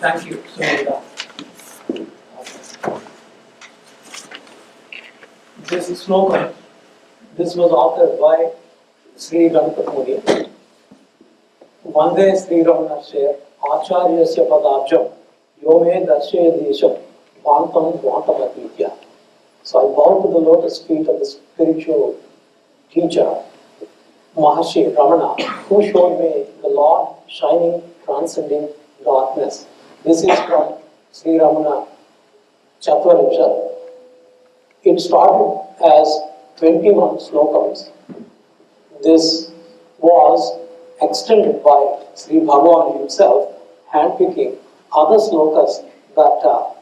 Thank you, Sunita. This slogan, this was authored by Sri Ganapati Muni. Vande Sri Ramana Share, Acharyasya Padabjam, Yome Darshaya Desham, Vantam Vantamatitya. So I bow to the lotus feet of the spiritual teacher, Maharshi Ramana, who showed me the Lord shining, transcending darkness. This is from Sri Ramana Chatvarimsha. It started as 21 slokams. This was extended by Sri Bhagavan himself, handpicking other slokas that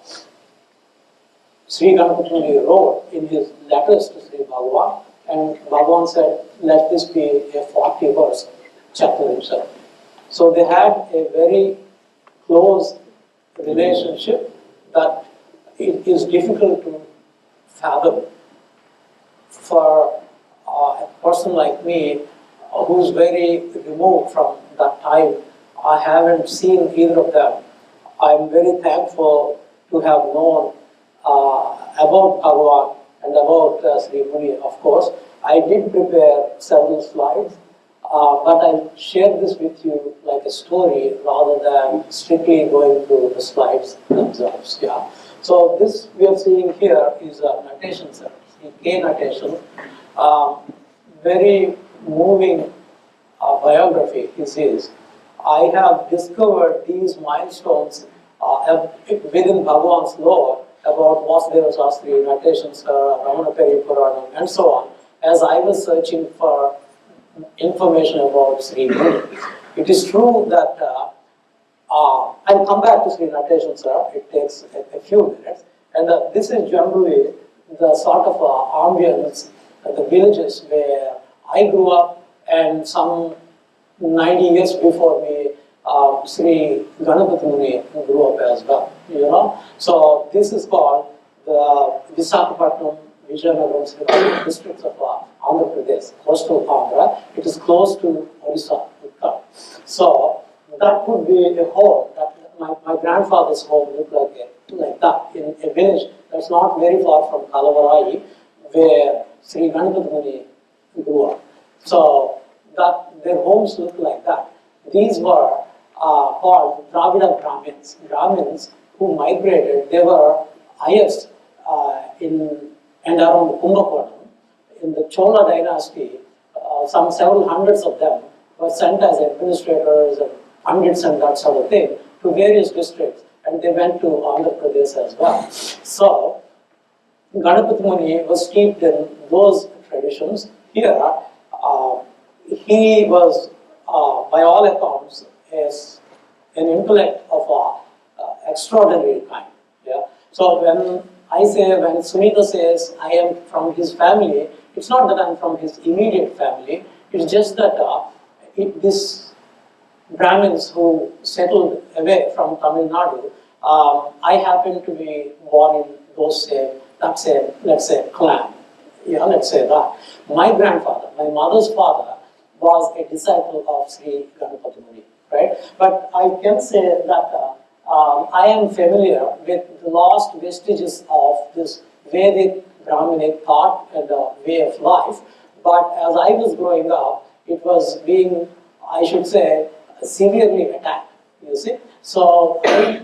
Sri Ganapati Muni wrote in his letters to Sri Bhagavan, and Bhagavan said, let this be a 40-verse Chatvarimsha. So they had a very close relationship that it is difficult to fathom for a person like me who's very removed from that time. I haven't seen either of them. I'm very thankful to have known about Bhagavan and about Sri Muni, of course. I did prepare several slides, but I'll share this with you like a story rather than strictly going through the slides themselves. Yeah. So this we are seeing here is a notation service, K notation. Very moving biography is his. I have discovered these milestones within Bhagavan's lore about Vasudeva Shastri, notations, Ramana Peri Puranam, and so on, as I was searching for information about Sri Muni. It is true that I'll come back to Sri notation, sir. It takes a few minutes, and this is generally the sort of ambience at the villages where I grew up, and some 90 years before me, Sri Ganapati Muni grew up as well. You know, so this is called the Visakhapatnam, Vijayanagaram, Srikakulam districts of Andhra Pradesh, coastal Andhra. It is close to Orissa. So that could be a home. That my grandfather's home looked like that in a village that's not very far from Kalavarai, where Sri Ganapati Muni grew up. So that their homes looked like that. These were called Dravida Brahmins. Brahmins who migrated. They were highest in and around Kumbakonam. In the Chola dynasty, some several hundreds of them were sent as administrators and pundits and that sort of thing to various districts, and they went to Andhra Pradesh as well. So Ganapati Muni was steeped in those traditions. Here, he was, by all accounts, is an intellect of extraordinary kind. Yeah. So when Sunita says I am from his family, it's not that I'm from his immediate family. It's just that this Brahmins who settled away from Tamil Nadu, I happen to be born in those same, let's say, clan. Yeah, let's say that. My grandfather, my mother's father, was a disciple of Sri Ganapati Muni, right? But I can say that I am familiar with the lost vestiges of this Vedic Brahminic thought and way of life. But as I was growing up, it was being, I should say, severely attacked, you see. So I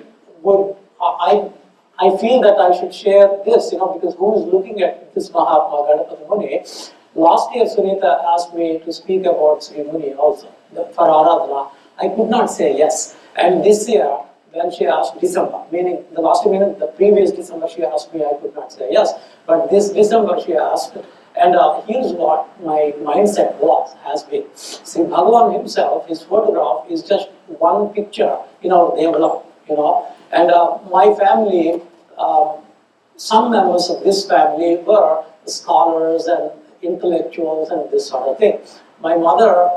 feel that I should share this, because who is looking at this Mahatma Ganapati Muni? Last year, Sunita asked me to speak about Sri Muni also, for Aradhana. I could not say yes. And this year, when she asked December, meaning the previous December she asked me, I could not say yes. But this December she asked, and here's what my mindset has been. Sri Bhagavan himself, his photograph is just one picture in our development, And my family, some members of this family were scholars and intellectuals and this sort of thing. My mother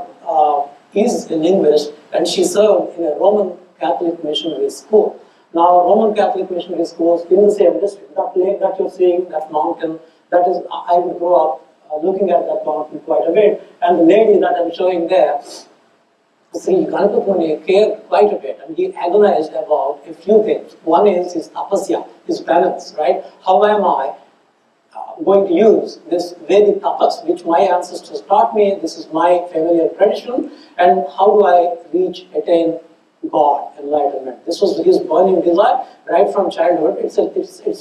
is a linguist, and she served in a Roman Catholic missionary school. Now, Roman Catholic missionary schools in the same district, that lake that you're seeing, that mountain, that is, I would grow up looking at that mountain quite a bit. And the lady that I'm showing there Sri Ganapati Muni cared quite a bit, and he agonized about a few things. One is his tapasya, his penance, right? How am I going to use this Vedic tapas, which my ancestors taught me? This is my familiar tradition, and how do I attain God, enlightenment? This was his burning desire right from childhood. It's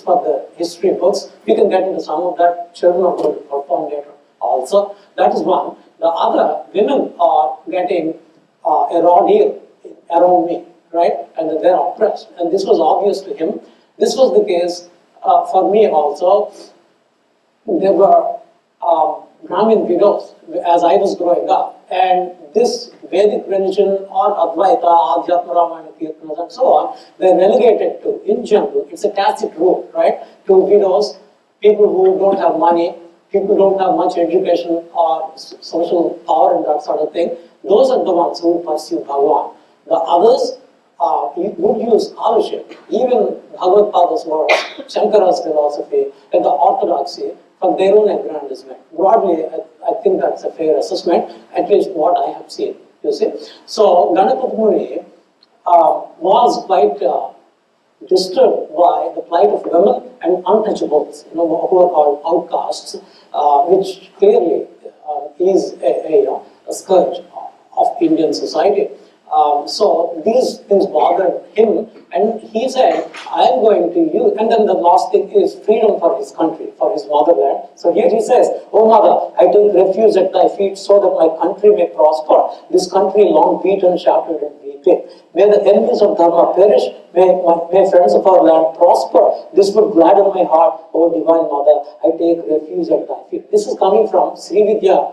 for the history books. We can get into some of that. Children are going to perform later also. That is one. The other, women are getting a raw deal around me, right? And they're oppressed. And this was obvious to him. This was the case for me also. There were Brahmin widows as I was growing up. And this Vedic religion or Advaita, Adhyatma, Ramana, Kirtanas and so on, they're relegated to, in general, it's a tacit rule, right? To widows, people who don't have money, people who don't have much education or social power and that sort of thing. Those are the ones who pursue Bhagavan. The others would use scholarship, even Bhagavad Pada's works, Shankara's philosophy, and the orthodoxy for their own aggrandizement. Broadly, I think that's a fair assessment, at least what I have seen, you see. So, Ganapati Muni was quite disturbed by the plight of women and untouchables, who are called outcasts, which clearly is a scourge of Indian society. So these things bothered him, and he said, I'm going to use, and then the last thing is freedom for his country, for his motherland. So here he says, oh mother, I take refuge at thy feet so that my country may prosper. This country long beaten, shattered and weeping. May the enemies of Dharma perish, may friends of our land prosper. This would gladden my heart, O divine mother, I take refuge at thy feet. This is coming from Sri Vidya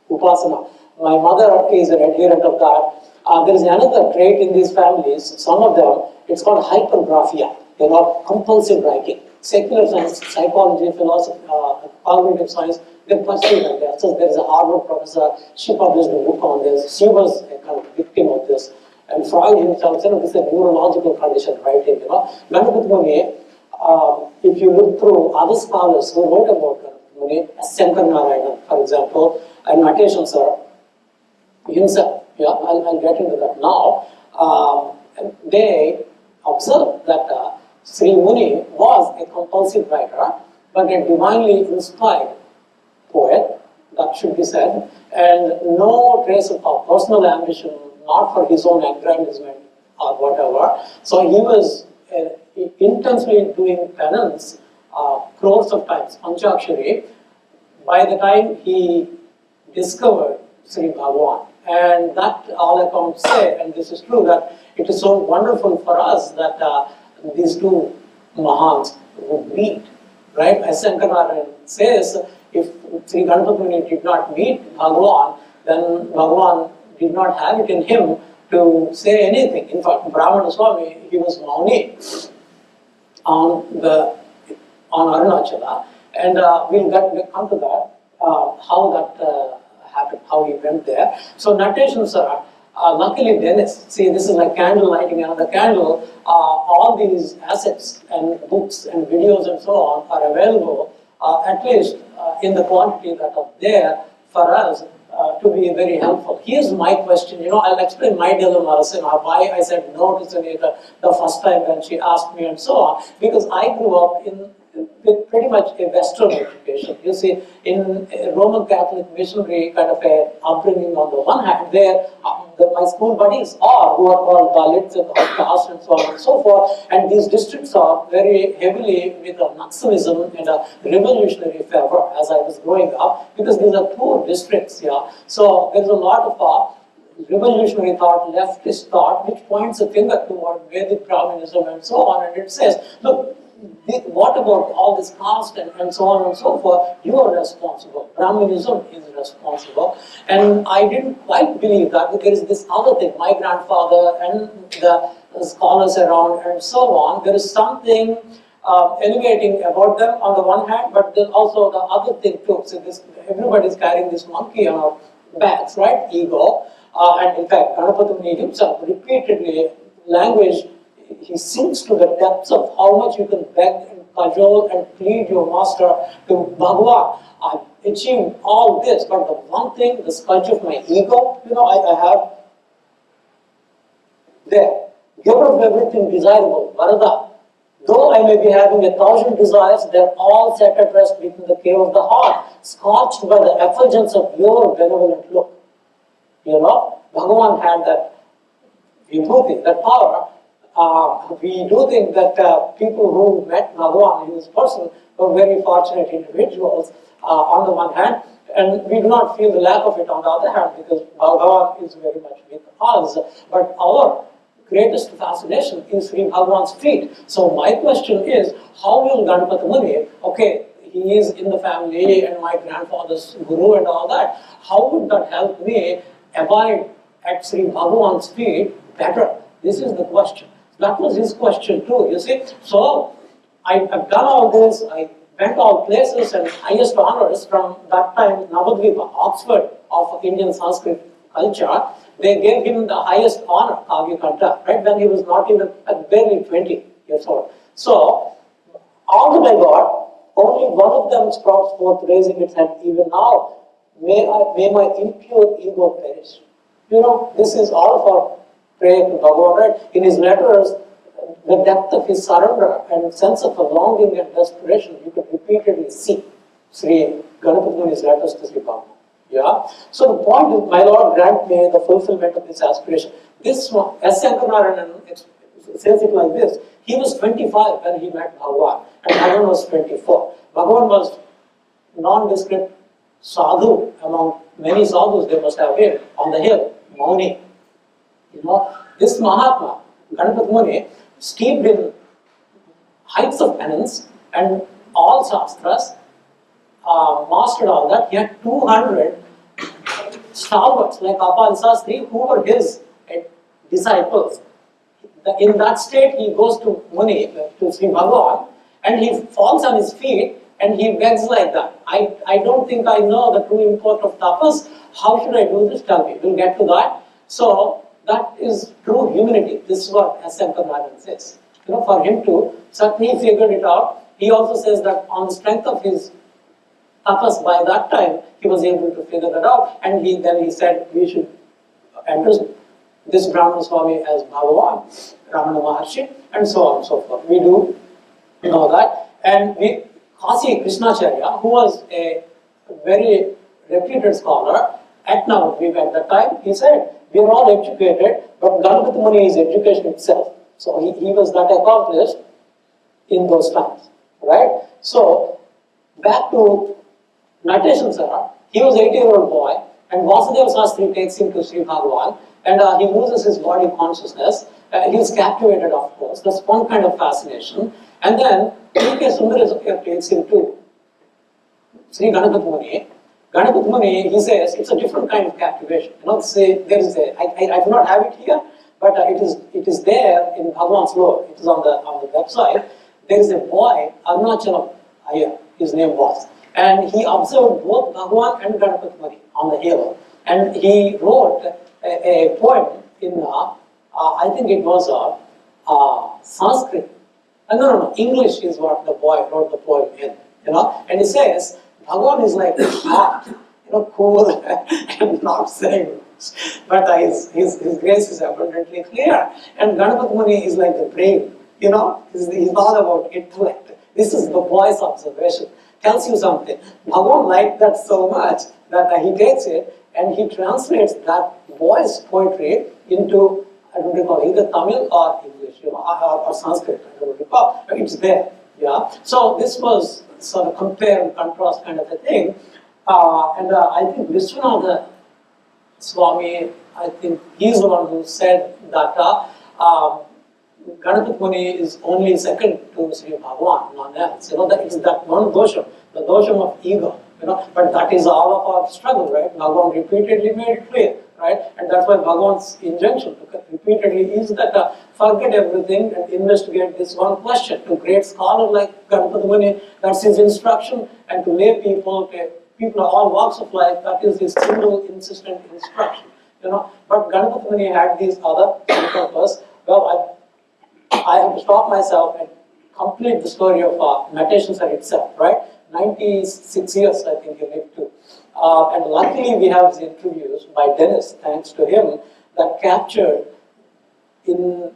Upasana. My mother is an adherent of that. There is another trait in these families, some of them, it's called hypergraphia, compulsive writing. Secular science, psychology, philosophy, cognitive science, they pursue that. So there is a Harvard professor, she published a book on this. She was a kind of victim of this. And Freud himself said, this is a neurological condition, writing, Ganapati Muni, if you look through other scholars who wrote about Ganapati Muni, Shankar Narayanan, for example, and Natesham sir, himself, I'll get into that now. They observed that Sri Muni was a compulsive writer, but a divinely inspired poet, that should be said, and no trace of personal ambition, not for his own aggrandizement or whatever. So he was intensely doing penance crores of times, Panchakshari, by the time he discovered Sri Bhagavan. And that all accounts say, and this is true, that it is so wonderful for us that these two Mahans would meet, right? As Shankarnarayan says, if Sri Ganapati Muni did not meet Bhagavan, then Bhagavan did not have it in him to say anything. In fact, Brahmana Swami, he was Muni on Arunachala, and we'll come to that, how that happened, how he went there. So Natesham sir, luckily Dennis, see this is like candle lighting another candle, all these assets and books and videos and so on are available, at least in the quantity that are there for us to be very helpful. Here's my question, I'll explain my dilemma, why I said no to Sunita the first time when she asked me and so on, because I grew up with pretty much a Western education. You see, in a Roman Catholic missionary kind of a upbringing on the one hand, there my school buddies are, who are called Dalits and outcasts and so on and so forth, and these districts are very heavily with a Naxalism and a revolutionary fervor as I was growing up, because these are poor districts, So there's a lot of revolutionary thought, leftist thought, which points a finger toward Vedic Brahmanism and so on, and it says, look, what about all this caste and so on and so forth? You are responsible. Brahmanism is responsible. And I didn't quite believe that, but there is this other thing. My grandfather and the scholars around and so on, there is something elevating about them on the one hand, but then also the other thing too. So everybody is carrying this monkey on our backs, right? Ego. And in fact, Ganapati Muni himself repeatedly language, he sinks to the depths of how much you can beg and cajole and plead your master to Bhagavan. I've achieved all this, but the one thing, the scourge of my ego, I have there. Giver of everything desirable, Varada. Though I may be having 1,000 desires, they're all set at rest within the cave of the heart, scorched by the effulgence of your benevolent look. You know, Bhagavan had that vibhuti, that power. We do think that people who met Bhagavan in this person were very fortunate individuals on the one hand, and we do not feel the lack of it on the other hand because Bhagavan is very much with us. But our greatest fascination is Sri Bhagavan's feet. So my question is, how will Ganapati Muni, okay, he is in the family and my grandfather's guru and all that, how would that help me abide at Sri Bhagavan's feet better? This is the question. That was his question too, you see. So I've done all this, I went all places and highest honors from that time, Navadvipa, Oxford of Indian Sanskrit culture. They gave him the highest honor, Kavyakanta, right, when he was not even barely 20 years old. So, all that I got, only one of them sprouts forth, raising its head even now. May my impure ego perish. You know, this is all of our prayer to Bhagavan, right? In his letters, the depth of his surrender and sense of a longing and desperation, you could repeatedly see Sri Ganapati Muni's letters to Sri Bhagavan. Yeah. So the point is, my Lord, grant me the fulfillment of this aspiration. This one, S. Sankarnarayanan says it like this. He was 25 when he met Bhagavan, and Bhagavan was 24. Bhagavan was nondescript sadhu among many sadhus there must have been on the hill, Muni. You know, this Mahatma, Ganapati Muni, steeped in heights of penance and all shastras, mastered all that. He had 200 stalwarts like Apal Sastri who were his disciples. In that state, he goes to Muni, to Sri Bhagavan, and he falls on his feet and he begs like that. I don't think I know the true import of tapas. How should I do this? Tell me. We'll get to that. So that is true humility. This is what S. Sankarnarayanan says. You know, for him to certainly figured it out. He also says that on the strength of his tapas, by that time he was able to figure that out, and then he said we should address this Brahmana Swami as Bhagavan, Ramana Maharshi, and so on and so forth. We do know that. And Kasi Krishnacharya, who was a very reputed scholar at Navadvipa at that time, he said, we are all educated, but Ganapati Muni is education itself. So he was that accomplished in those times, right? So back to Nateshan Sara, he was an 8-year-old boy, and Vasudeva Sastri takes him to Sri Bhagavan, and he loses his body consciousness. He's captivated, of course. That's one kind of fascination. And then P.K. Sundarasakya takes him to Sri Ganapati Muni. Ganapati Muni, he says, it's a different kind of captivation. You know, say there is I do not have it here, but it is there in Bhagavan's lore. It is on the website. There is a boy, Arunachalam Ayya, his name was, and he observed both Bhagavan and Ganapati Muni on the hill, and he wrote a poem in I think it was Sanskrit. No, English is what the boy wrote the poem in. You know, and he says Bhagavan is like hot, you know, cool and not saying much, but his grace is abundantly clear. And Ganapati Muni is like the brain. You know, he's all about intellect. This is the boy's observation. Tells you something. Bhagavan liked that so much that he takes it and he translates that boy's poetry into, I don't recall, either Tamil or English, you know, or Sanskrit. I don't recall. It's there. Yeah. So this was sort of compare and contrast kind of a thing. And I think Vishwanatha Swami, I think he's the one who said that Ganapati Muni is only second to Sri Bhagavan, none else. You know, that is that one dosham, the dosham of ego. You know, but that is all of our struggle, right? Bhagavan repeatedly made it clear, right? And that's why Bhagavan's injunction repeatedly is that forget everything and investigate this one question. To great scholar like Ganapati Muni, that's his instruction, and to lay people, people of all walks of life, that is his single insistent instruction. You know, but Ganapati Muni had these other purpose. Well, I have to stop myself and complete the story of Nateshan Sir itself, right? 96 years, I think he lived to. And luckily we have the interviews by Dennis, thanks to him, that captured in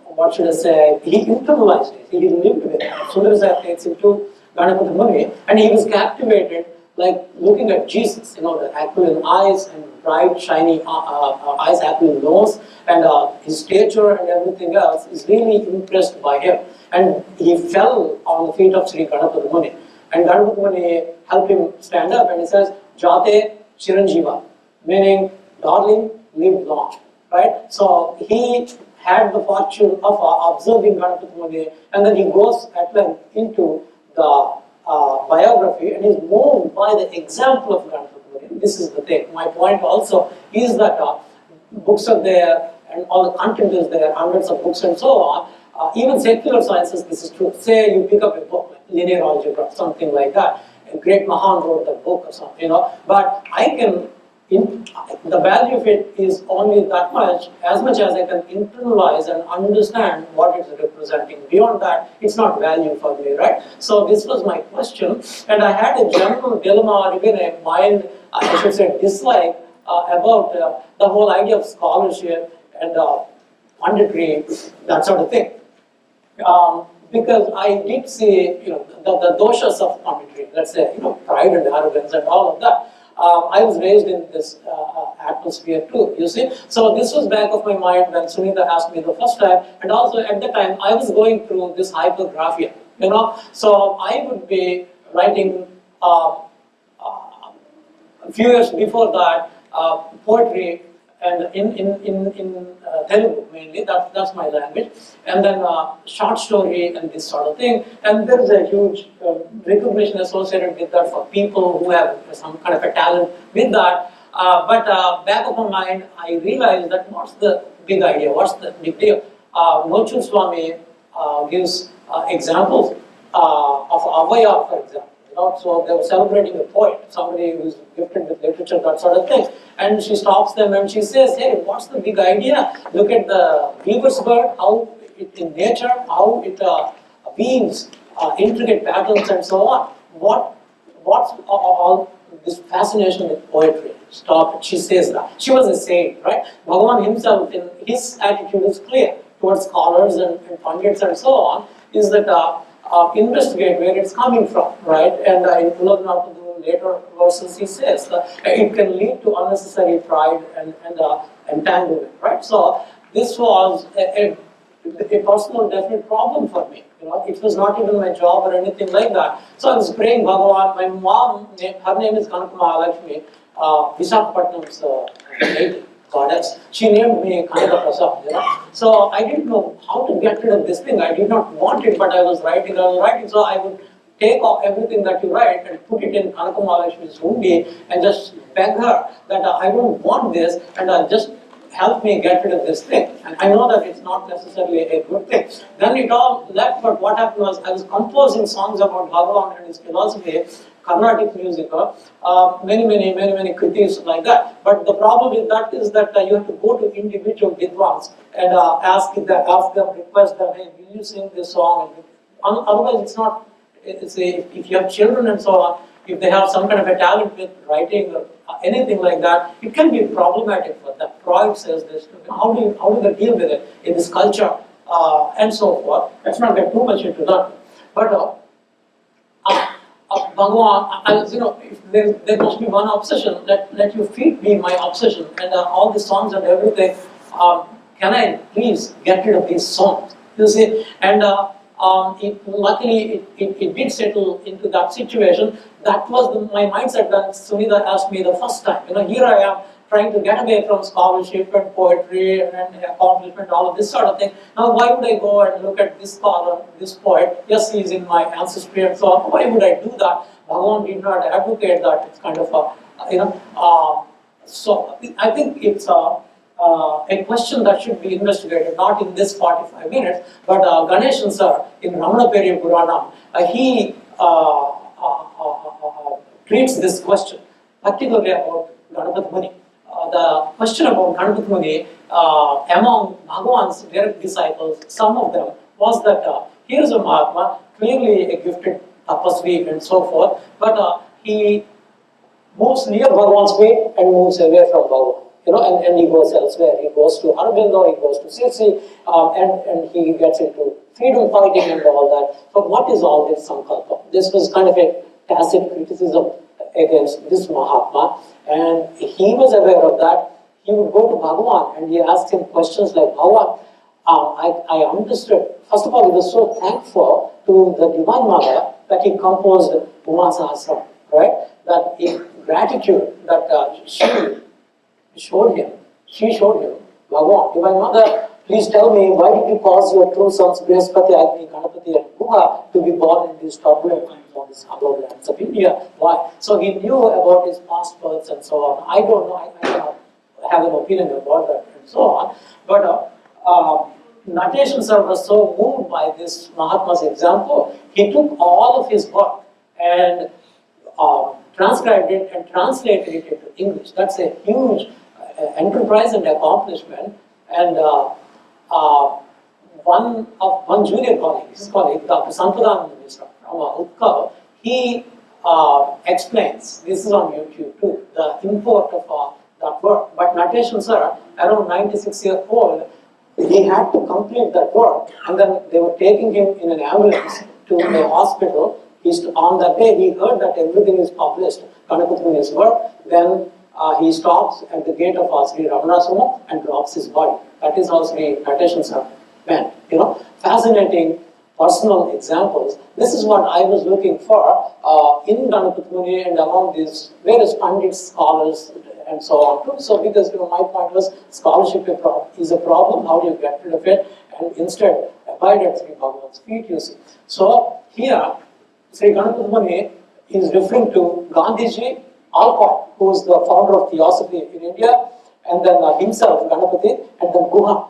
what should I say, he internalized it, he lived with it. Sundarasaya takes him to Ganapati Muni, and he was captivated, like looking at Jesus, the aquiline eyes and bright, shiny eyes, aquiline nose, and his stature and everything else is really impressed by him. And he fell on the feet of Sri Ganapati Muni. And Ganapati Muni helped him stand up, and he says, Jate Chiranjiva, meaning, darling, live long. Right? So he had the fortune of observing Ganapati Muni, and then he goes at length into the biography, and is moved by the example of Ganapati Muni. This is the thing. My point also is that books are there, and all the content is there, hundreds of books and so on. Even secular sciences, this is true. Say you pick up a book, like linear algebra, something like that. A great Mahan wrote that book or something, But I can, the value of it is only that much, as much as I can internalize and understand what it's representing. Beyond that, it's not value for me, right? So this was my question, and I had a general dilemma, or even a mild, I should say, dislike about the whole idea of scholarship and punditry, that sort of thing. Because I did see, the doshas of punditry, let's say, pride and arrogance and all of that. I was raised in this atmosphere too, you see. So this was back of my mind when Sunita asked me the first time, and also at the time I was going through this hypergraphia, So I would be writing a few years before that poetry, and in Telugu mainly, that's my language, and then short story and this sort of thing, and there is a huge recognition associated with that for people who have some kind of a talent with that, but back of my mind, I realized that what's the big idea, what's the big deal? Nochur Swami gives examples of Avaya, for example. So they were celebrating a poet, somebody who's gifted with literature, that sort of thing. And she stops them and she says, hey, what's the big idea? Look at the weaver's bird, how it in nature, how it weaves intricate patterns and so on. What's all this fascination with poetry? Stop it. She says that. She was a saint, right? Bhagavan himself, in his attitude is clear towards scholars and pundits and so on, is that investigate where it's coming from, right? And in Puladnatu, later verses, he says that it can lead to unnecessary pride and entanglement, right? So this was a personal, definite problem for me. It was not even my job or anything like that. So I was praying Bhagavan. My mom, her name is Kanaka Mahalakshmi, Visakhapatnam's lady goddess. She named me Kanaka Prasad, So I didn't know how to get rid of this thing. I did not want it, but I was writing. So I would take off everything that you write and put it in Kanaka Mahalakshmi's hundi and just beg her that I don't want this, and just help me get rid of this thing. And I know that it's not necessarily a good thing. Then it all left, but what happened was I was composing songs about Bhagavan and his philosophy, Carnatic music, many kritis like that. But the problem with that is that you have to go to individual vidwans and ask them, request them, hey, will you sing this song? And otherwise, it's not. If you have children and so on, if they have some kind of a talent with writing or anything like that, it can be problematic for them. Freud says this. How do they deal with it in this culture and so forth? Let's not get too much into that. But Bhagavan, if there must be one obsession. Let you feed me my obsession and all the songs and everything. Can I please get rid of these songs? You see, and luckily it did settle into that situation. That was my mindset when Sunita asked me the first time. Here I am trying to get away from scholarship and poetry and accomplishment, all of this sort of thing. Now, why would I go and look at this scholar, this poet? Yes, he is in my ancestry and so on. Why would I do that? Bhagavan did not advocate that. It's kind of so I think it's a question that should be investigated, not in this 45 minutes, but Ganeshan sir in Ramana Periya Puranam, he treats this question, particularly about Ganapati Muni. The question about Ganapati Muni among Bhagavan's direct disciples, some of them, was that he is a Mahatma, clearly a gifted tapasvi and so forth, but he moves near Bhagavan's feet and moves away from Bhagavan. and he goes elsewhere. He goes to Aurobindo, he goes to Sirsi, and he gets into freedom fighting and all that. But what is all this Sankalpa? This was kind of a tacit criticism against this Mahatma, and he was aware of that. He would go to Bhagavan and he asked him questions like, Bhagavan, I understood. First of all, he was so thankful to the Divine Mother that he composed Uma Sahasram, right? That in gratitude that she showed him, Bhagavan, Divine Mother, please tell me, why did you cause your true sons, Brihaspati, Agni, Ganapati, and Guha, to be born in these turbulent times on these hallowed lands of India? Why? So he knew about his past births and so on. I don't know, I cannot have an opinion about that and so on. But Nateshan sir was so moved by this Mahatma's example, he took all of his work and transcribed it and translated it into English. That's a huge enterprise and accomplishment. And one junior colleague, his colleague, Dr. Sampadananda Mishra from Utkav, he explains, this is on YouTube too, the import of that work. But Nateshan sir, around 96 years old, he had to complete that work, and then they were taking him in an ambulance to a hospital. On that day, he heard that everything is published, Ganapati Muni's work. Then he stops at the gate of Sri Ramana and drops his body. That is how Sri Nateshan sir went. Fascinating personal examples. This is what I was looking for in Ganapati Muni and among these various Pandit scholars and so on too. So because my point was scholarship is a problem, how do you get rid of it and instead abide at Sri Bhagavan's feet, you see. So here Sri Ganapati Muni is referring to Gandhiji, Alcott, who is the founder of Theosophy in India, and then himself, Ganapati, and then Guha.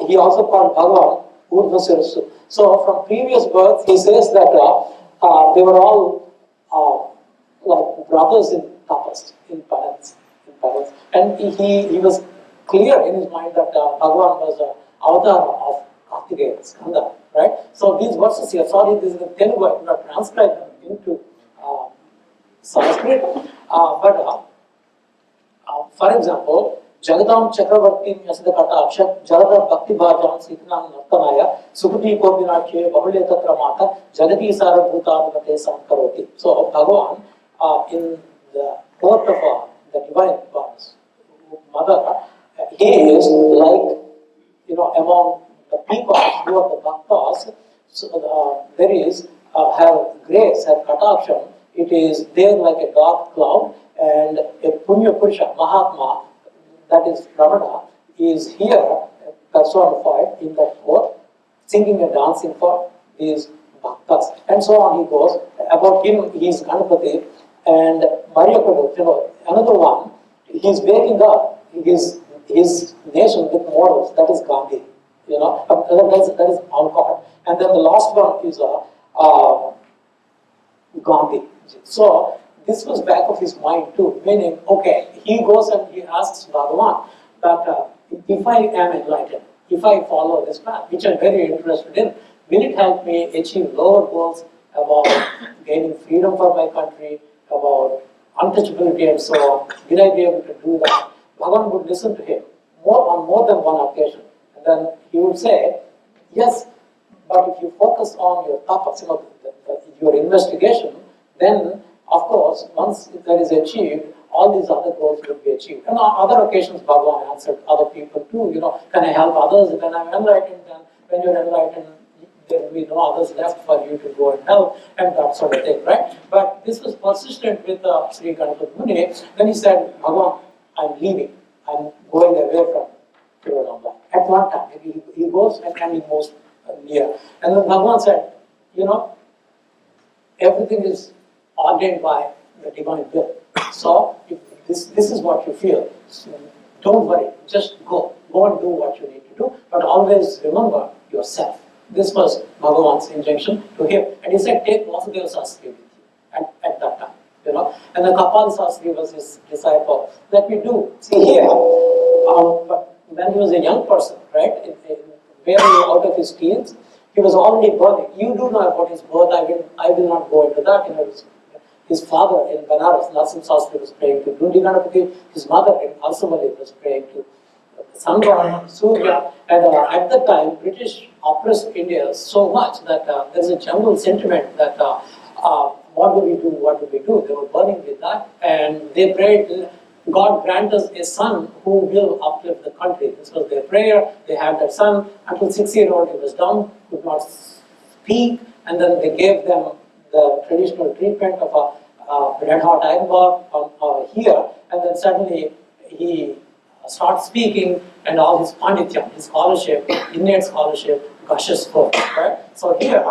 He also called Bhagavan Urdhva. So from previous births, he says that they were all like brothers in tapas, in parents. And he was clear in his mind that Bhagavan was an avatar of Kartikeya, Skanda, right? So these verses here, sorry, this is the Telugu, I cannot translate them into Sanskrit. For example, Jagadam Chakravarti Yasadakata Akshat, Jarada Bhakti Bhajan Siknam Nartanaya, Sukuti Kopinakhe, Bahulya Tatra Mata, Jagati Sara Bhutanate Sankaroti. So Bhagavan in the court of the divine goddess, Mother, he is like, among the people who are the bhaktas, so there is, have grace, have kataksham, it is there like a dark cloud, and a Punya Purusha, Mahatma, that is Ramana, is here personified in that court, singing and dancing for these bhaktas. And so on he goes. About him, he is Ganapati, and Mariapadu, another one, he is waking up his nation with morals, that is Gandhi, that is Alcott. And then the last one is Gandhi. So this was back of his mind too, meaning, okay, he goes and he asks Bhagavan that if I am enlightened, if I follow this path, which I'm very interested in, will it help me achieve lower goals about gaining freedom for my country, about untouchability and so on? Will I be able to do that? Bhagavan would listen to him on more than one occasion. And then he would say, yes, but if you focus on your tapas, your investigation, then of course, once that is achieved, all these other goals will be achieved. And on other occasions, Bhagavan answered other people too, can I help others when I'm enlightened? And when you're enlightened, there will be no others left for you to go and help, and that sort of thing, right? But this was persistent with Sri Ganapati Muni. Then he said, Bhagavan, I'm leaving. I'm going away from Tirunamala. At one time, maybe he goes and he moves near. And then Bhagavan said, everything is ordained by the divine will. So if this is what you feel. So don't worry, just go and do what you need to do, but always remember yourself. This was Bhagavan's injunction to him. And he said, take Vasudeva Sastri with you at that time. And the Kapali Sastri was his disciple. Let me do. See here, but when he was a young person, right, barely out of his teens, he was already burning. You do know about his birth. I will not go into that. his father in Banaras, Narasimha Sastri, was praying to. Dundi Ganapati, his mother in Arsavali, was praying to. Sun God, Surya, and at that time, British oppressed India so much that there is a general sentiment that what do we do, what do we do? They were burning with that, and they prayed, God grant us a son who will uplift the country. This was their prayer. They had that son. Until 6-year-old, he was dumb, could not speak, and then they gave them the traditional treatment of a red hot iron bar here, and then suddenly he starts speaking, and all his pandityam, his scholarship, innate scholarship, gushes forth. Right? So here,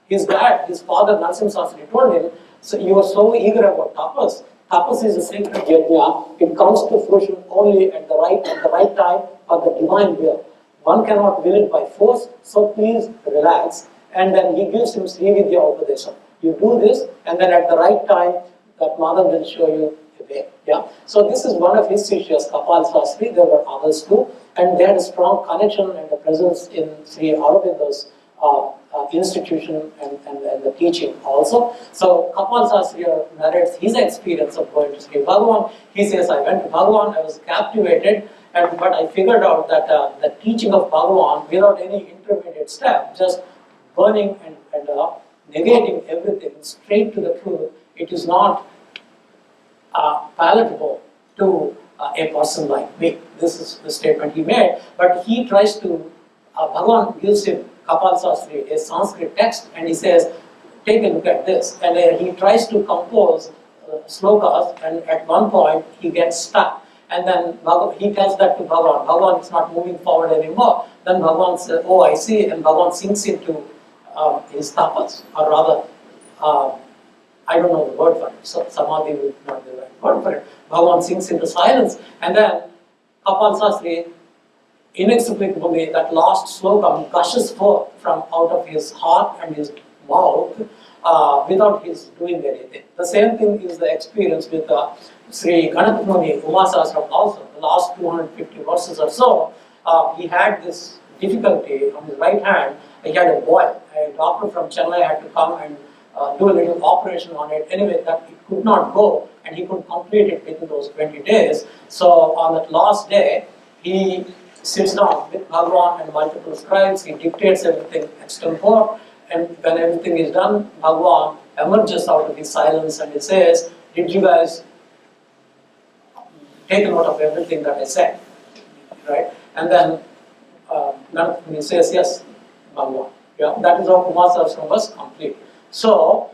his dad, his father, Narasimha Sastri, told him, so you are so eager about tapas. Tapas is a sacred yajna. It comes to fruition only at the right time for the divine will. One cannot will it by force, so please relax. And then he gives him Srividya Upadesha. You do this, and then at the right time, that mother will show you the way. Yeah. So this is one of his sishyas, Kapal Sastri. There were others too, and they had a strong connection and a presence in Sri Aurobindo's institution and the teaching also. So Kapal Sastri narrates his experience of going to Sri Bhagavan. He says, I went to Bhagavan, I was captivated, but I figured out that the teaching of Bhagavan without any intermediate step, just burning and negating everything straight to the truth, it is not palatable to a person like me. This is the statement he made, but he tries to, Bhagavan gives him, Kapal Sastri, a Sanskrit text, and he says, take a look at this. And he tries to compose slokas, and at one point he gets stuck. And then he tells that to Bhagavan. Bhagavan is not moving forward anymore. Then Bhagavan says, oh, I see, and Bhagavan sinks into his tapas, or rather, I don't know the word for it, so samadhi would not be the right word for it. Bhagavan sinks into silence, and then Kapal Sastri, inexplicably, that last sloka gushes forth from out of his heart and his mouth without his doing anything. The same thing is the experience with Sri Ganapati Muni, Uma Sahasram also. The last 250 verses or so, he had this difficulty on his right hand. He had a boil. A doctor from Chennai had to come and do a little operation on it. Anyway, that it could not go, and he could complete it within those 20 days. So on that last day, he sits down with Bhagavan and multiple scribes. He dictates everything extempore, and when everything is done, Bhagavan emerges out of his silence and he says, did you guys take note of everything that I said? Right? And then he says, yes, Bhagavan. Yeah, that is how Kumar Sahasram was complete. So,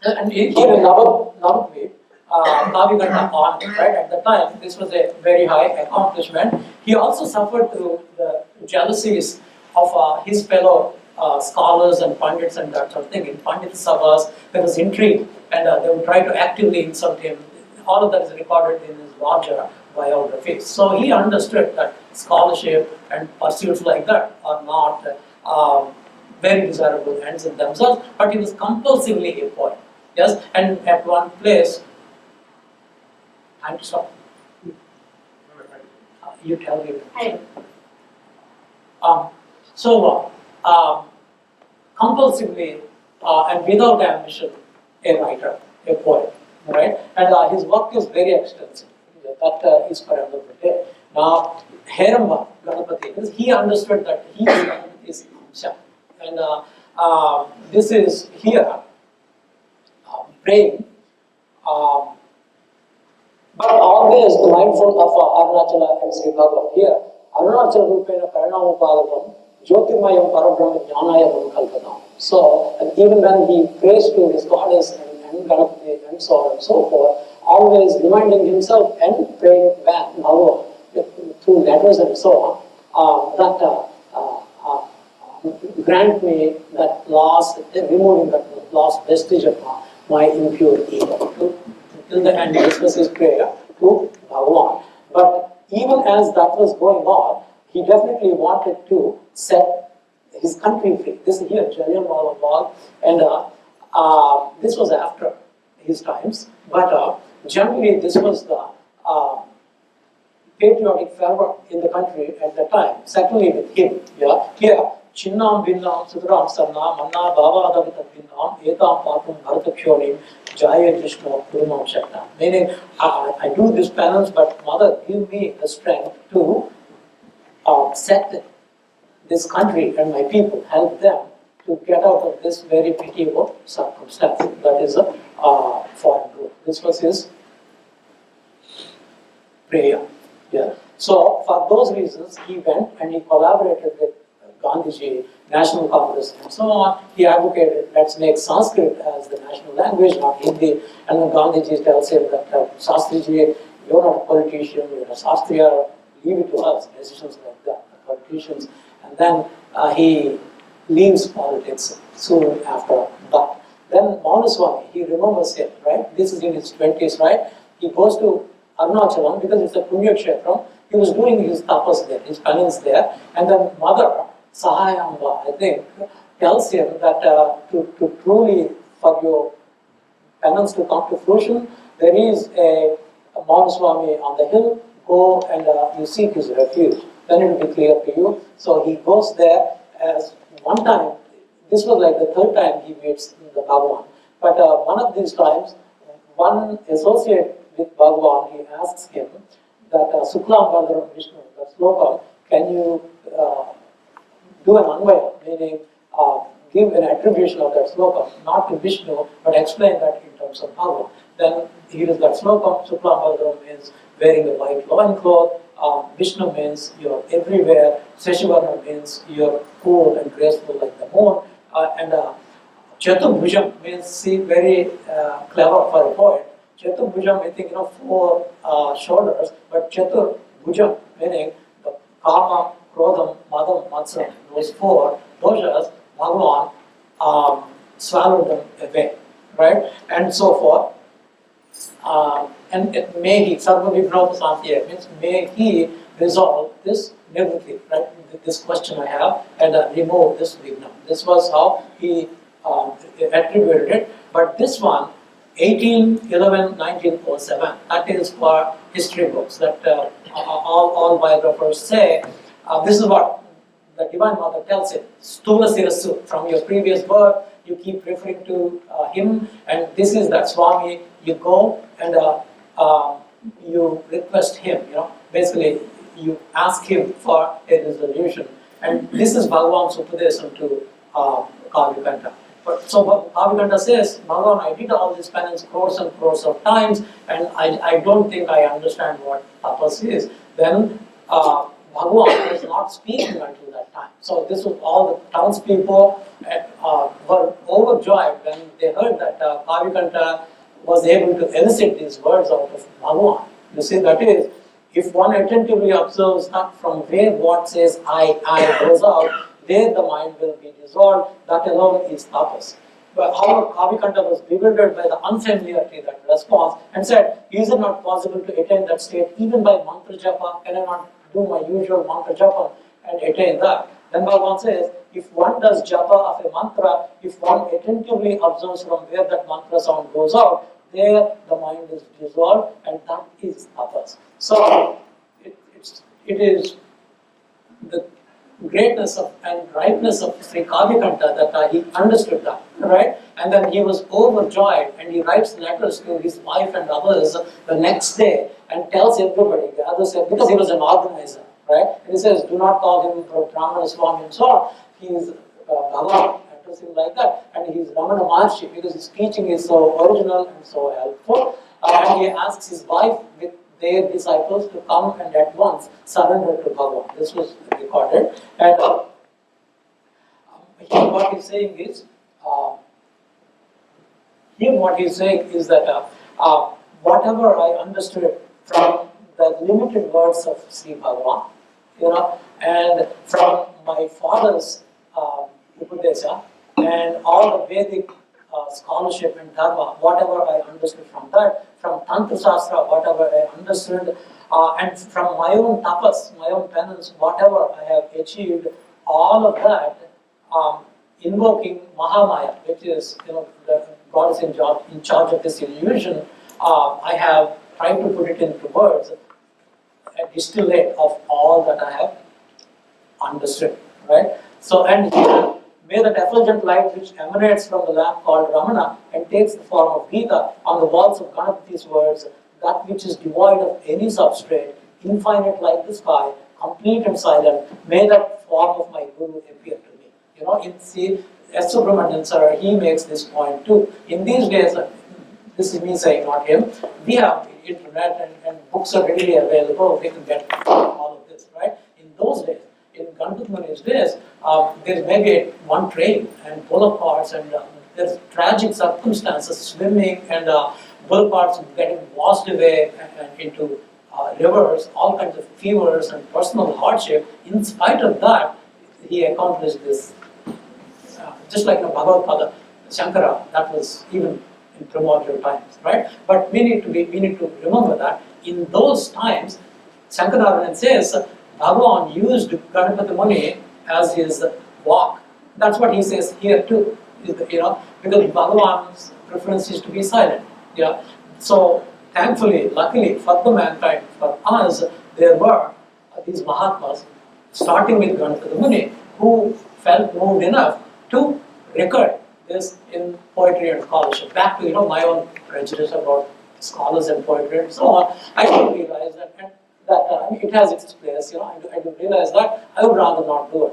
and here in Navadvip, Kavyakanta on, right, at the time, this was a very high accomplishment. He also suffered through the jealousies of his fellow scholars and pandits and that sort of thing. In Pandit Sabhas, there was intrigue, and they would try to actively insult him. All of that is recorded in his larger biography. So he understood that scholarship and pursuits like that are not very desirable ends in themselves, but he was compulsively a poet. Yes, and at one place, I'm sorry. You tell me. Compulsively and without ambition, a writer, a poet, right? And his work is very extensive. That is for another day. Now, Heramba Ganapati, he understood that he is Amsha. And this is here, praying. But always mindful of Arunachala and Sri Bhagavan. Here, Arunachala Rupena Paranamupadatam, Jyotirmayam Parabrahma Jnanaya Kalpadam. So, and even when he prays to his goddess and Ganapati and so on and so forth, always reminding himself and praying back Bhagavan through letters and so on, that grant me that last, removing that last vestige of my impure ego. Till the end, this was his prayer to Bhagavan. But even as that was going on, he definitely wanted to set his country free. This is here, Jallianwala Bagh, and this was after his times. But generally, this was the patriotic fervor in the country at the time, certainly with him. Yeah, here, Chinnam Vinnam Sudaram Sanna Manna Baba Davita Vinnam Etam Patum Bharatakshonim Jaya Vishnu Purumam Shakta. Meaning, I do this penance, but Mother, give me the strength to set this country and my people, help them to get out of this very pitiable circumstance. That is a foreign rule. This was his prayer. Yeah. So, for those reasons, he went and he collaborated with Gandhiji, National Congress, and so on. He advocated, let's make Sanskrit as the national language, not Hindi. And then Gandhiji tells him that, Shastriji, you're not a politician, you're a Shastriya, leave it to us, decisions like that, the politicians. And then he leaves politics soon after that. Then Maunaswami, he remembers him, right? This is in his 20s, right? He goes to Arunachalam because it's a Punya Kshetram. He was doing his tapas there, his penance there. And then Mother, Sahayamba, I think, tells him that to truly, for your penance to come to fruition, there is a Maunaswami on the hill. Go and you seek his refuge. Then it will be clear to you. So he goes there as one time. This was like the third time he meets the Bhagavan. But one of these times, one associate with Bhagavan, he asks him that Suklam Bhagavan Vishnu, the sloka, can you do an anvaya, meaning give an attribution of that sloka, not to Vishnu, but explain that in terms of Bhagavan. Then here is that sloka, Suklam Bhagavan means wearing a white loincloth, Vishnu means you're everywhere, Seshivarna means you're cool and graceful like the moon, and Chaturbhujam means, see, very clever for a poet. Chaturbhujam, I think, four shoulders, but Chaturbhujam, meaning the Kama, Krodham, Madam, Matsam, those four doshas, Bhagavan swallowed them away, right? And so forth. And may he, Sarva Vibhnava Santiya, means may he resolve this nivritti, right? This question I have, and remove this Vibhna. This was how he attributed it. But this one, 1811-1907, that is for history books, that all biographers say, this is what the Divine Mother tells him, Stula Sirasu, from your previous birth, you keep referring to him, and this is that Swami, you go and you request him, basically you ask him for a resolution. And this is Bhagavan's Upadesam to Kavyakanta. So Kavyakanta says, Bhagavan, I did all this penance crores and crores of times, and I don't think I understand what tapas is. Then Bhagavan was not speaking until that time. So this was all the townspeople were overjoyed when they heard that Kavyakanta was able to elicit these words out of Bhagavan. You see, that is, if one attentively observes that from where what says I goes out, there the mind will be dissolved. That alone is tapas. But however, Kavyakanta was bewildered by the unfamiliarity of that response and said, is it not possible to attain that state even by mantra japa? Can I not do my usual mantra japa and attain that? Then Bhagavan says, if one does japa of a mantra, if one attentively observes from where that mantra sound goes out, there the mind is dissolved, and that is tapas. So it is the greatness of and ripeness of Sri Kavyakanta that he understood that, right? And then he was overjoyed, and he writes letters to his wife and others the next day and tells everybody, the others said, because he was an organizer, right? And he says, do not call him Ramana Swami and so on. He is Bhagavan, address him like that. And he is Ramana Maharshi because his teaching is so original and so helpful. And he asks his wife with their disciples to come and at once surrender to Bhagavan. This was recorded. And here what he's saying is, that whatever I understood from the limited words of Sri Bhagavan, and from my father's Upadesa, and all the Vedic scholarship and dharma, whatever I understood from that, from Tantra Shastra, whatever I understood, and from my own tapas, my own penance, whatever I have achieved, all of that, invoking Mahamaya, which is, the God is in charge of this illusion, I have tried to put it into words, a distillate of all that I have understood, right? So, and here, may that effulgent light which emanates from the lamp called Ramana and takes the form of Gita on the walls of Ganapati's words, that which is devoid of any substrate, infinite like the sky, complete and silent, may that form of my Guru appear to me. You know, see, S. Subramanian sir, he makes this point too. In these days, this is me saying, not him, we have internet and books are readily available, we can get all of this, right? In those days, in Ganapati Muni's days, there's maybe one train and bullock carts and there's tragic circumstances, swimming and bullock carts getting washed away and into rivers, all kinds of fevers and personal hardship. In spite of that, he accomplished this. Just like Bhagavad Pada, Shankara, that was even in primordial times, right? But we need to remember that in those times, Shankaranaran says Bhagavan used Ganapati Muni as his walk. That's what he says here too, you know, because Bhagavan's preference is to be silent. Yeah. So thankfully, luckily for the mankind, for us, there were these Mahatmas, starting with Ganapati Muni, who felt moved enough to record this in poetry and scholarship. Back to my own prejudice about scholars and poetry and so on, I do realize that it has its place. I do realize that I would rather not do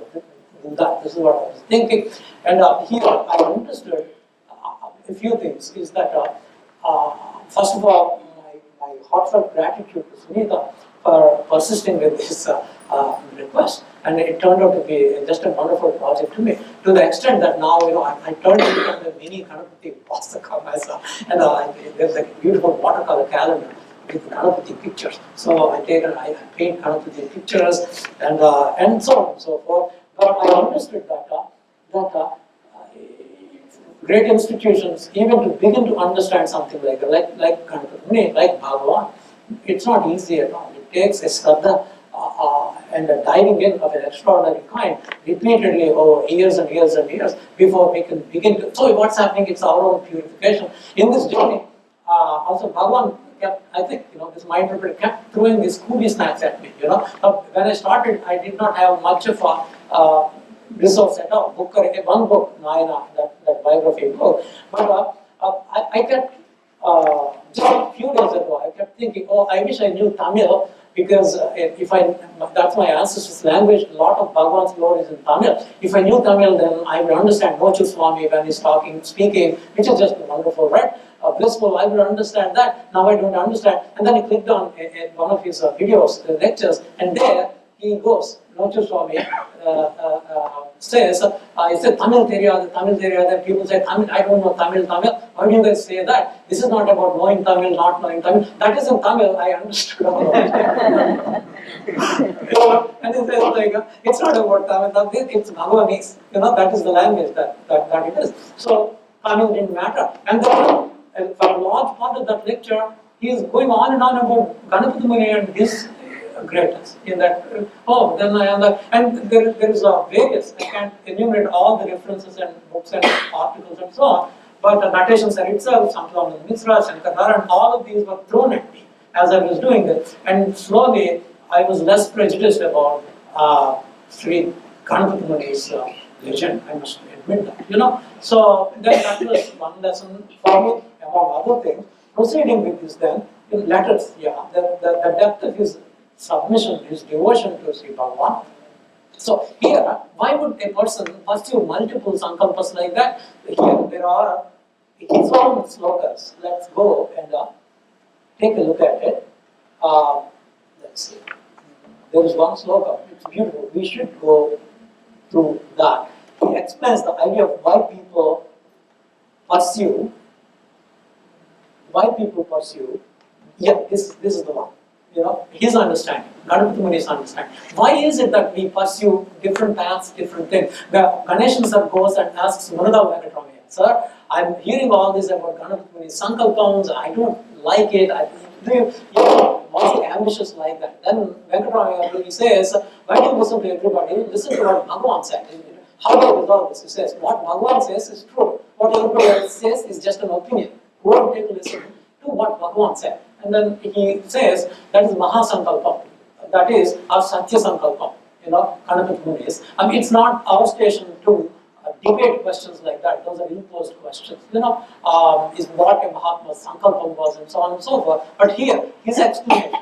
that. This is what I was thinking. And here I understood a few things. Is that first of all, my heartfelt gratitude to Sunita for persisting with this request, and it turned out to be just a wonderful project to me, to the extent that now I turned it into a mini Ganapati Pastaka myself, and there's a beautiful watercolor calendar with Ganapati pictures. So I paint Ganapati pictures and so on and so forth. But I understood that great institutions, even to begin to understand something like Ganapati Muni, like Bhagavan, it's not easy at all. It takes a Shraddha and a diving in of an extraordinary kind repeatedly over years and years and years before we can begin to. So what's happening? It's our own purification. In this journey, also Bhagavan kept, I think, this my interpreter kept throwing these coolie snacks at me. When I started, I did not have much of a resource at all. One book, Nayana, that biography book. But I kept, just a few days ago, I kept thinking, I wish I knew Tamil, because that's my ancestors' language. A lot of Bhagavan's lore is in Tamil. If I knew Tamil, then I would understand Mochu Swami when he's speaking, which is just wonderful, right? Blissful, I would understand that. Now I don't understand. And then I clicked on one of his videos, lectures, and there he goes. Mochu Swami says, he said, Tamil Teriyada, people say, Tamil, I don't know Tamil. Why do you guys say that? This is not about knowing Tamil, not knowing Tamil. That is in Tamil, I understood all of it. And he says, it's not about Tamil, it's Bhagavanese. That is the language that it is. So, Tamil didn't matter. And then, for a large part of that lecture, he is going on and on about Ganapati Muni and his greatness. In that, then I am that. And there is various, I can't enumerate all the references and books and articles and so on, but Natation Sir itself, Samsonand Mitra, Shankaranaran, all of these were thrown at me as I was doing this. And slowly, I was less prejudiced about Sri Ganapati Muni's legend, I must admit that. So then that was one lesson for me, among other things. Proceeding with this then, in letters, the depth of his submission, his devotion to Sri Bhagavan. So here, why would a person pursue multiple sankalpas like that? Here there are his own slokas. Let's go and take a look at it. Let's see. There is one sloka. It's beautiful. We should go through that. He explains the idea of why people pursue. Yeah, this is the one. His understanding, Ganapati Muni's understanding. Why is it that we pursue different paths, different things? The Ganeshan sir goes and asks Murada Venkatramaya, sir, I'm hearing all this about Ganapati Muni's sankalpams, I don't like it. Was he ambitious like that? Then Venkatramaya he says, why do you listen to everybody? Listen to what Bhagavan said. How do you resolve this? He says, what Bhagavan says is true. What everybody else says is just an opinion. Who will take a listen to what Bhagavan said? And then he says that is Mahasankalpam, that is our Satya Sankalpam. Ganapati Munis. I mean, it's not our station to debate questions like that. Those are imposed questions. Is what a Mahatma's sankalpam was and so on and so forth. But here, his explanation,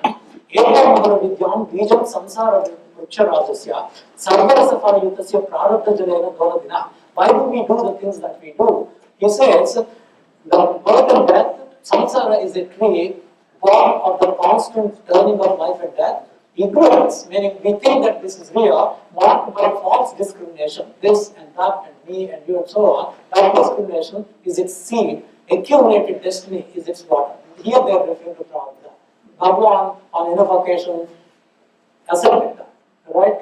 Evam Vidyam Bijam Samsara Vrukshārajasya Sarvarasafara Yutasya Prarabdha Jalena Doladina. Why do we do the things that we do? He says, the birth and death, samsara is a tree born of the constant turning of life and death. Ignorance, meaning we think that this is real, marked by false discrimination, this and that and me and you and so on. That discrimination is its seed, accumulated destiny is its water. Here they are referring to Prabhupada. Bhagavan on enough occasion accepted that, right?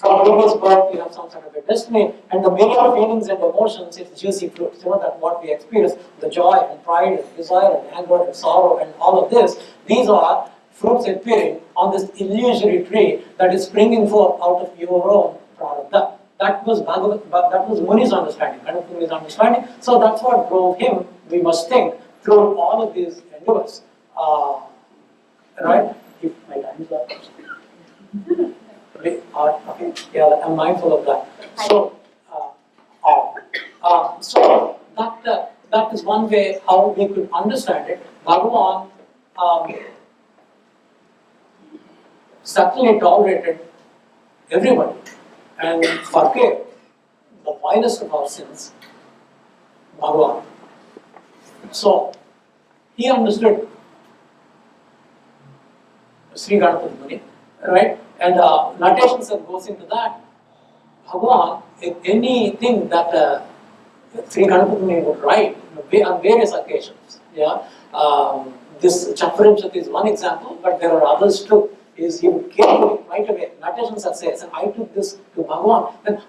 From previous birth, we have some sort of a destiny, and the myriad feelings and emotions, it's juicy fruits. That what we experience, the joy and pride and desire and anger and sorrow and all of this, these are fruits appearing on this illusory tree that is springing forth out of your own prarabdha. That was Muni's understanding, kind of Muni's understanding. So that's what drove him, we must think, through all of these endeavors. Right? If my time is up. Okay, yeah, I'm mindful of that. So, so that is one way how we could understand it. Bhagavan certainly tolerated everybody and forgave the vilest of our sins, Bhagavan. So, he understood Sri Ganapati Muni, right? And notations that goes into that, Bhagavan, anything that Sri Ganapati Muni would write on various occasions, this Chaparinchati is one example, but there are others too. He would carefully right away, notations that says, and I took this to Bhagavan, then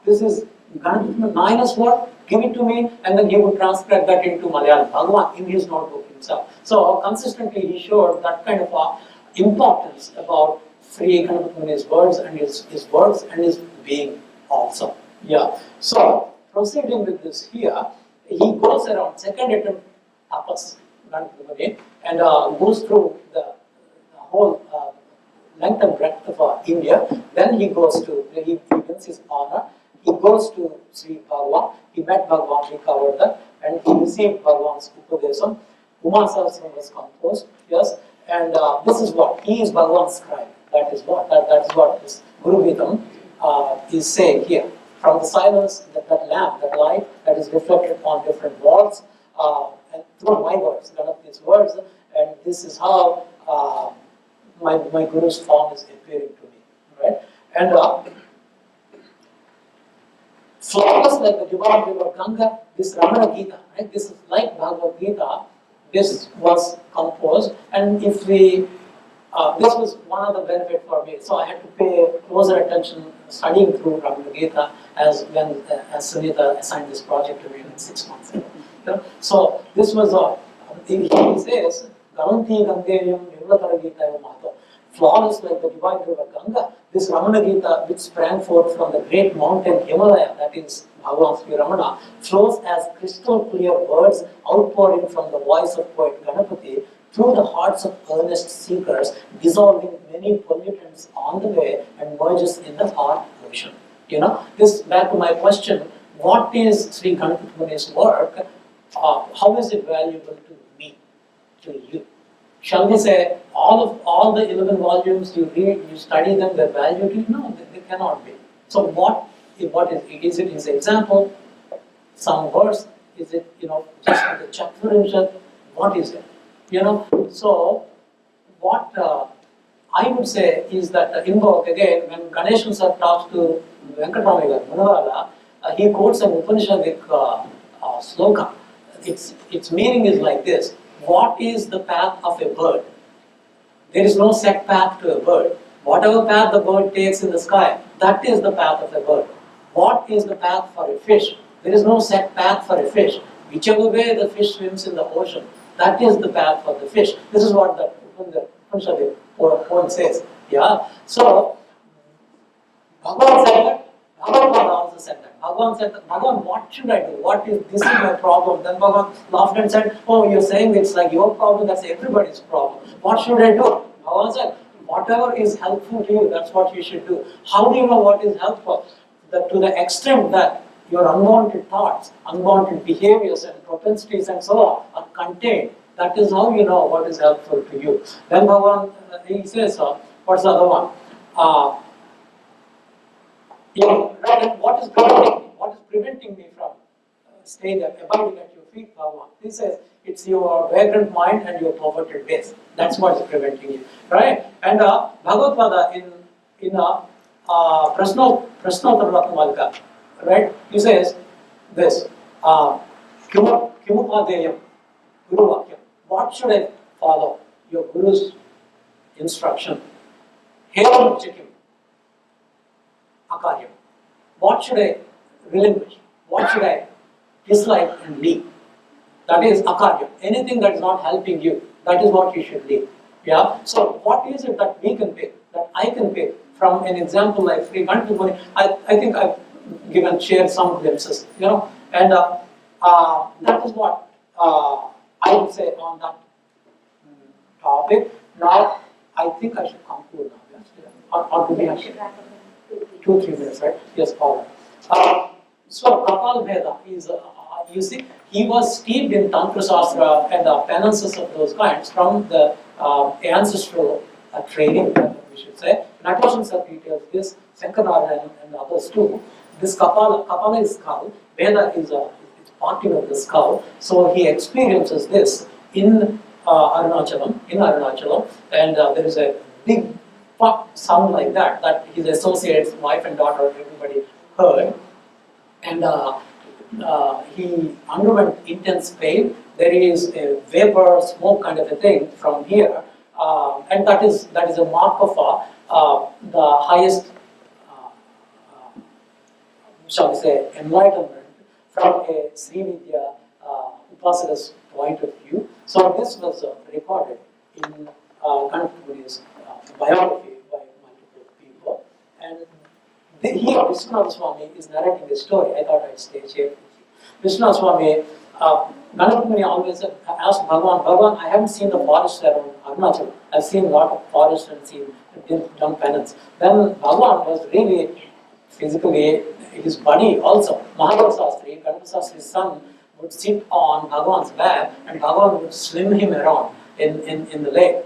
this is Ganapati Nayana's word, give it to me, and then he would transcribe that into Malayalam, Bhagavan, in his notebook himself. So consistently he showed that kind of importance about Sri Ganapati Muni's words and his words and his being also. Yeah. So proceeding with this here, he goes around second attempt tapas, Ganapati Muni, and goes through the whole length and breadth of India. Then he goes to, he wins his honor. He goes to Sri Bhagavan. He met Bhagavan, he covered that, and he received Bhagavan's Upadesam. Uma Sahasram was composed, yes, and this is what, he is Bhagavan's scribe. That is what this Guru Vidam is saying here. From the silence, that lamp, that light that is reflected on different walls, and through my words, Ganapati's words, and this is how my Guru's form is appearing to me, right? And flawless like the divine river Ganga, this Ramana Gita, right? This is like Bhagavad Gita. This was composed, and if we this was one of the benefits for me. So I had to pay closer attention studying through Ramana Gita as Sunita assigned this project to me in 6 months ago. So this was he says, Gavanti Gangeyam Nirvatara Gita Mahato. Flawless like the divine river Ganga, this Ramana Gita, which sprang forth from the great mountain Himalaya, that is Bhagavan Sri Ramana, flows as crystal clear words outpouring from the voice of poet Ganapati through the hearts of earnest seekers, dissolving many pollutants on the way and merges in the heart ocean. This back to my question, what is Sri Ganapati Muni's work? How is it valuable to me, to you? Shall we say all the 11 volumes you read, you study them, they're valuable to you? No, they cannot be. So what is it? Is it his example? Some verse? Is it just the Chaturvrinshad? What is it? So what I would say is that invoke again when Ganeshan sir talks to Venkatamaiga Munavala, he quotes an Upanishadic sloka. Its meaning is like this: what is the path of a bird? There is no set path to a bird. Whatever path the bird takes in the sky, that is the path of a bird. What is the path for a fish? There is no set path for a fish. Whichever way the fish swims in the ocean, that is the path for the fish. This is what the Upanishadic poem says. Yeah. So Bhagavan said that. Bhagavan also said that. Bhagavan said that. Bhagavan, what should I do? This is my problem. Then Bhagavan laughed and said, oh, you're saying it's like your problem, that's everybody's problem. What should I do? Bhagavan said, whatever is helpful to you, that's what you should do. How do you know what is helpful? To the extent that your unwanted thoughts, unwanted behaviors and propensities and so on are contained, that is how you know what is helpful to you. Then Bhagavan, he says, what's the other one? What is preventing me? What is preventing me from staying there, abiding at your feet, Bhagavan? He says, it's your vagrant mind and your perverted ways. That's what is preventing you, right? And Bhagavad Pada in Prashnottara Ratnamalika, right? He says this, Kimupadeyam, Guru Vakyam. What should I follow? Your Guru's instruction. Heram Chikim, Akaryam. What should I relinquish? What should I dislike and leave? That is Akaryam. Anything that is not helping you, that is what you should leave. Yeah? So what is it that we can pick, that I can pick from an example like Sri Ganapati? I think I've shared some glimpses, and that is what I would say on that topic. Now, I think I should conclude now. Yes? Or do we have 2-3 minutes, right? Yes, all right. So, Kapal Bheda is, you see, he was steeped in Tantra Shastra and penances of those kinds from the ancestral training, we should say. Natashan Sir details this, Sankarnarayan and others too. This Kapala is skull, Veda is parting of the skull, so he experiences this in Arunachalam, and there is a big sound like that his associates, wife and daughter, everybody heard, and he underwent intense pain. There is a vapor, smoke kind of a thing from here, and that is a mark of the highest, shall we say, enlightenment from a Sri Vidya Upasaka's point of view. So this was recorded in Ganapati's biography by multiple people. And here Vishwanath Swami is narrating the story. I thought I'd stay here. Vishwanath Swami, Ganapati always asked Bhagavan, I haven't seen the forest around Arunachal. I've seen a lot of forest and done penance. Then Bhagavan was really physically, his body also. Mahadev Sastri, Ganapati Sastri's son, would sit on Bhagavan's back and Bhagavan would swim him around in the lake.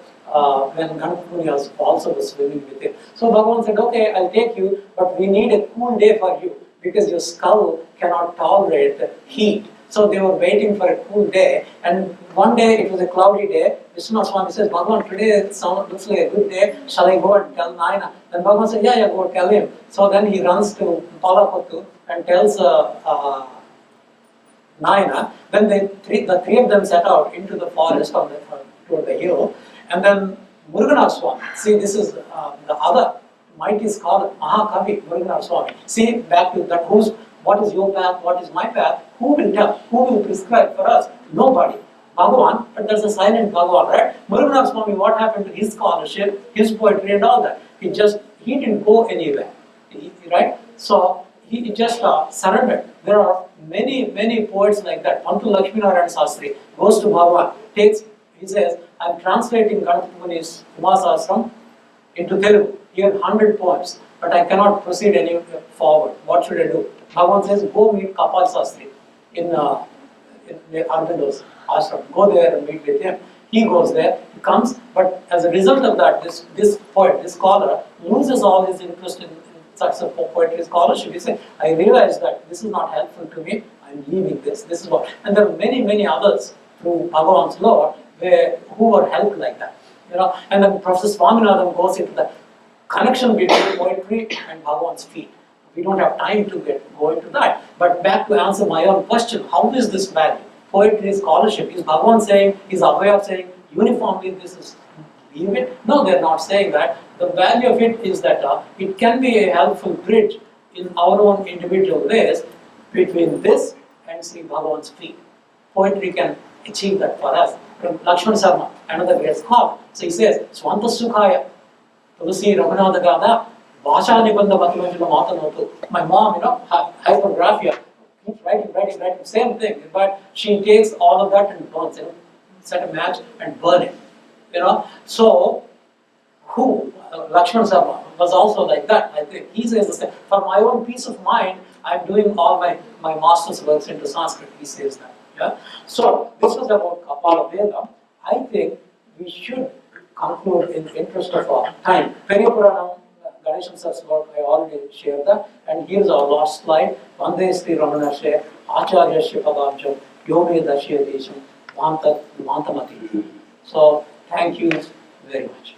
When Ganapati also was swimming with him. So Bhagavan said, okay, I'll take you, but we need a cool day for you because your skull cannot tolerate the heat. So they were waiting for a cool day, and one day it was a cloudy day. Vishwanath Swami says, Bhagavan, today looks like a good day, shall I go and tell Naina? Then Bhagavan said, yeah, go tell him. So then he runs to Palapattu and tells Naina. Then the three of them set out into the forest toward the hill. And then Muruganar Swami, see, this is the other mighty scholar, Mahakavi, Muruganar Swami. See, back to that, what is your path, what is my path? Who will tell? Who will prescribe for us? Nobody. Bhagavan, but there's a silent Bhagavan, right? Muruganar Swami, what happened to his scholarship, his poetry and all that? He didn't go anywhere, right? So he just surrendered. There are many poets like that. Pantu Lakshminarayan Sastri goes to Bhagavan, he says, I'm translating Ganapati Muni's Umasasram into Telugu. He had 100 poems, but I cannot proceed any forward. What should I do? Bhagavan says, go meet Kapal Sastri in Arvindo's ashram. Go there and meet with him. He goes there, he comes, but as a result of that, this poet, this scholar, loses all his interest in such a poetry scholarship. He says, I realize that this is not helpful to me, I'm leaving this. This is what. And there are many others through Bhagavan's law who were helped like that. And then Professor Swaminathan goes into the connection between poetry and Bhagavan's feet. We don't have time to go into that. But back to answer my own question, how is this value? Poetry, scholarship, is Bhagavan saying, is Abhaya saying, uniformly this is, leave it? No, they're not saying that. The value of it is that it can be a helpful bridge in our own individual ways between this and Sri Bhagavan's feet. Poetry can achieve that for us. From Lakshman Sarma, another great scholar. So he says, Swanta Sukhaya, Tulsi Raghunatha Gada, Bhasha Nibandha Bhaktivinoda Matanotu. My mom, hypergraphia, keeps writing, same thing. But she takes all of that and burns, set a match and burn it. So, who, Lakshman Sarma, was also like that. I think he says the same. For my own peace of mind, I'm doing all my master's works into Sanskrit. He says that. Yeah. So this was about Kapala Veda. I think we should conclude in the interest of our time. Periyapuranam, Ganeshan Sar's work, I already shared that. And here's our last slide. Vande Sri Ramana Share, Acharyasya Padabjam, Yome Dashya Desham, Vantamati. So thank you very much.